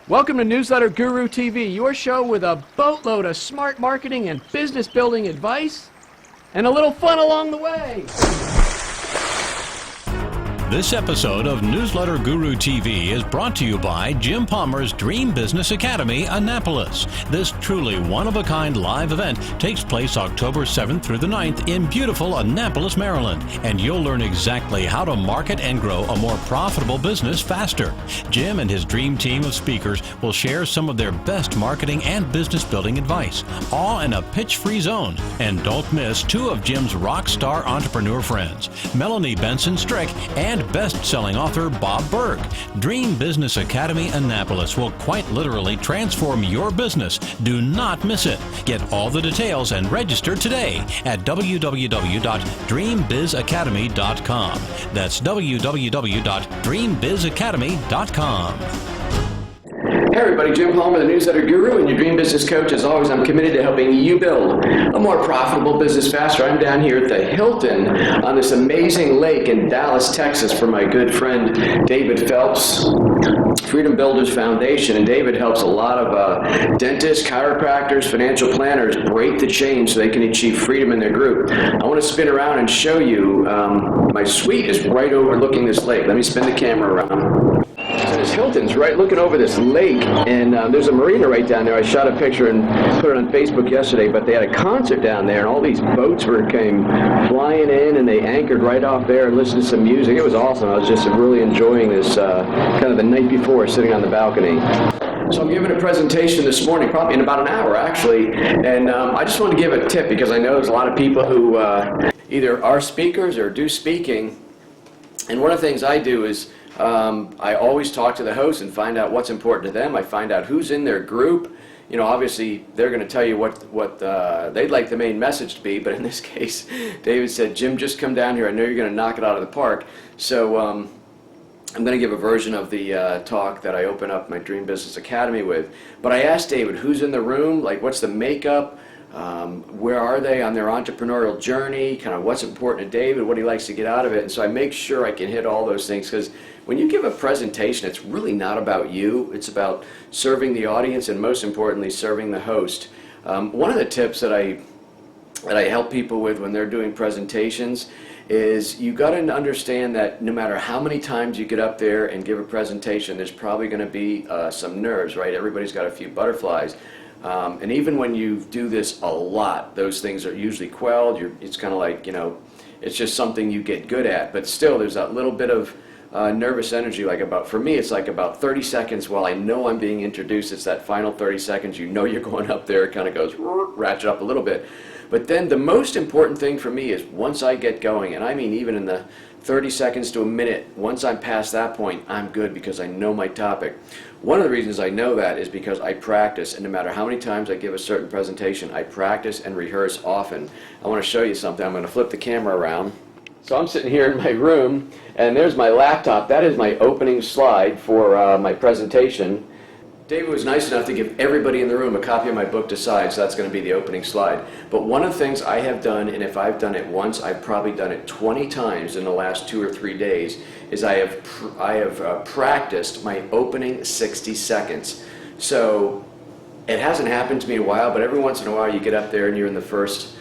Welcome to Newsletter Guru TV, your show with a boatload of smart marketing and business building advice, and a little fun along the way. This episode of Newsletter Guru TV is brought to you by Jim Palmer's Dream Business Academy, Annapolis. This truly one-of-a-kind live event takes place October 7th through the 9th in beautiful Annapolis, Maryland, and you'll learn exactly how to market and grow a more profitable business faster. Jim and his dream team of speakers will share some of their best marketing and business building advice, all in a pitch-free zone. And don't miss two of Jim's rock star entrepreneur friends, Melanie Benson Strick and best-selling author Bob Berg. Dream Business Academy Annapolis will quite literally transform your business. Do not miss it. Get all the details and register today at www.dreambizacademy.com. That's www.dreambizacademy.com. Hey everybody, Jim Palmer, the Newsletter Guru and your Dream Business Coach. As always, I'm committed to helping you build a more profitable business faster. I'm down here at the Hilton on this amazing lake in Dallas, Texas for my good friend David Phelps, Freedom Builders Foundation. And David helps a lot of dentists, chiropractors, financial planners break the chain so they can achieve freedom in their group. I want to spin around and show you my suite is right overlooking this lake. Let me spin the camera around. So this Hilton's right looking over this lake, and there's a marina right down there. I shot a picture and put it on Facebook yesterday, but they had a concert down there, and all these boats came flying in, and they anchored right off there and listened to some music. It was awesome. I was just really enjoying this kind of the night before, sitting on the balcony. So I'm giving a presentation this morning, probably in about an hour actually, and I just want to give a tip because I know there's a lot of people who either are speakers or do speaking, and one of the things I do is I always talk to the host and find out what's important to them. I find out who's in their group. You know, obviously they're going to tell you what they'd like the main message to be, but in this case, David said, Jim, just come down here. I know you're going to knock it out of the park. So I'm going to give a version of the talk that I open up my Dream Business Academy with. But I asked David, who's in the room? Like, what's the makeup? Where are they on their entrepreneurial journey? Kind of what's important to David, what he likes to get out of it. And so I make sure I can hit all those things, because when you give a presentation, it's really not about you. It's about serving the audience and, most importantly, serving the host. One of the tips that I help people with when they're doing presentations is you got to understand that no matter how many times you get up there and give a presentation, there's probably going to be some nerves, right? Everybody's got a few butterflies. And even when you do this a lot, those things are usually quelled. It's kind of like, you know, it's just something you get good at. But still, there's that little bit of nervous energy, for me, it's like about 30 seconds while I know I'm being introduced. It's that final 30 seconds, you know you're going up there, it kind of goes, ratchet up a little bit. But then the most important thing for me is once I get going, and I mean even in the 30 seconds to a minute, once I'm past that point, I'm good because I know my topic. One of the reasons I know that is because I practice, and no matter how many times I give a certain presentation, I practice and rehearse often. I want to show you something. I'm going to flip the camera around. So I'm sitting here in my room, and there's my laptop. That is my opening slide for my presentation. David was nice enough to give everybody in the room a copy of my book to sign, so that's going to be the opening slide. But one of the things I have done, and if I've done it once, I've probably done it 20 times in the last 2 or 3 days, is I have practiced my opening 60 seconds. So it hasn't happened to me in a while, but every once in a while you get up there and you're in the first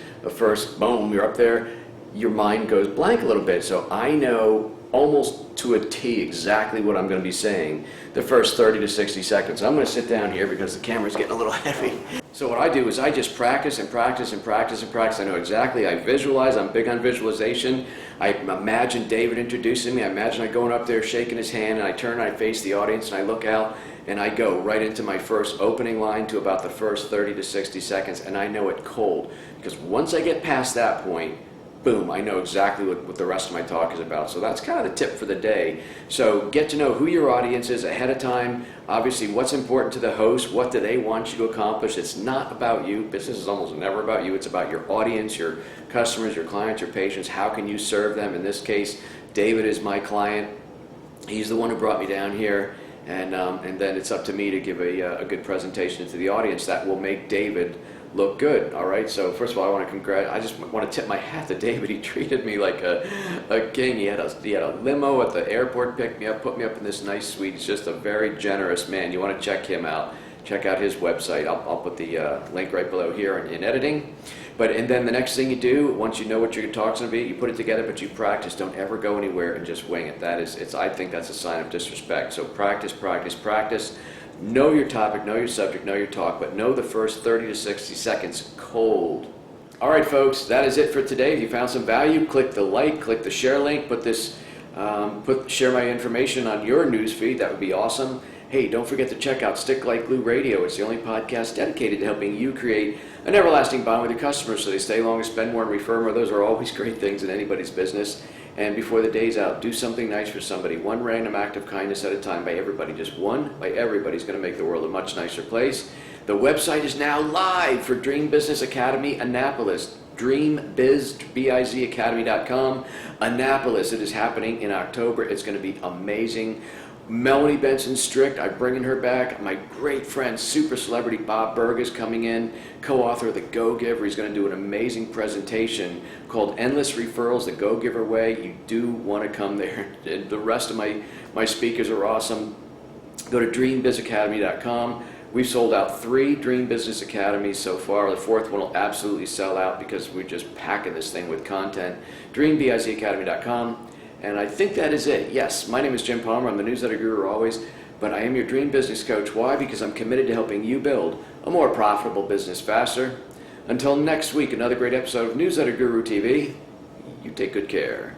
boom, you're up there, your mind goes blank a little bit. So I know almost to a T exactly what I'm going to be saying the first 30 to 60 seconds. I'm going to sit down here because the camera's getting a little heavy. So what I do is I just practice and practice and practice and practice. I know exactly. I visualize. I'm big on visualization. I imagine David introducing me. I imagine I going up there shaking his hand, and I turn and I face the audience and I look out and I go right into my first opening line to about the first 30 to 60 seconds, and I know it cold, because once I get past that point, boom, I know exactly what the rest of my talk is about. So that's kind of the tip for the day. So get to know who your audience is ahead of time. Obviously, what's important to the host, what do they want you to accomplish. It's not about you. Business is almost never about you. It's about your audience, your customers, your clients, your patients. How can you serve them? In this case, David is my client. He's the one who brought me down here. And then it's up to me to give a good presentation to the audience that will make David look good. All right. So first of all, I just want to tip my hat to David. He treated me like a king. He had a limo at the airport, picked me up, put me up in this nice suite. He's just a very generous man. You want to check him out. Check out his website. I'll put the link right below here in editing. And then the next thing you do, once you know what your talk's going to be, you put it together, but you practice. Don't ever go anywhere and just wing it. I think that's a sign of disrespect. So practice, practice, practice. Know your topic, know your subject, know your talk, but know the first 30 to 60 seconds cold. All right, folks, that is it for today. If you found some value, click the like, click the share link, share my information on your newsfeed. That would be awesome. Hey, don't forget to check out Stick Like Glue Radio. It's the only podcast dedicated to helping you create an everlasting bond with your customers so they stay longer, spend more, and refer more. Those are always great things in anybody's business. And before the day's out, do something nice for somebody. One random act of kindness at a time by everybody. Just one by everybody is going to make the world a much nicer place. The website is now live for Dream Business Academy Annapolis. DreamBizAcademy.com. Annapolis. It is happening in October. It's going to be amazing. Melanie Benson Strict, I'm bringing her back. My great friend, super celebrity Bob Berg is coming in, co-author of The Go-Giver. He's going to do an amazing presentation called Endless Referrals, The Go-Giver Way. You do want to come there. The rest of my speakers are awesome. Go to DreamBizAcademy.com. We've sold out 3 Dream Business Academies so far. The 4th one will absolutely sell out because we're just packing this thing with content. DreamBizAcademy.com. And I think that is it. Yes, my name is Jim Palmer. I'm the newsletter guru always, but I am your dream business coach. Why? Because I'm committed to helping you build a more profitable business faster. Until next week, another great episode of Newsletter Guru TV. You take good care.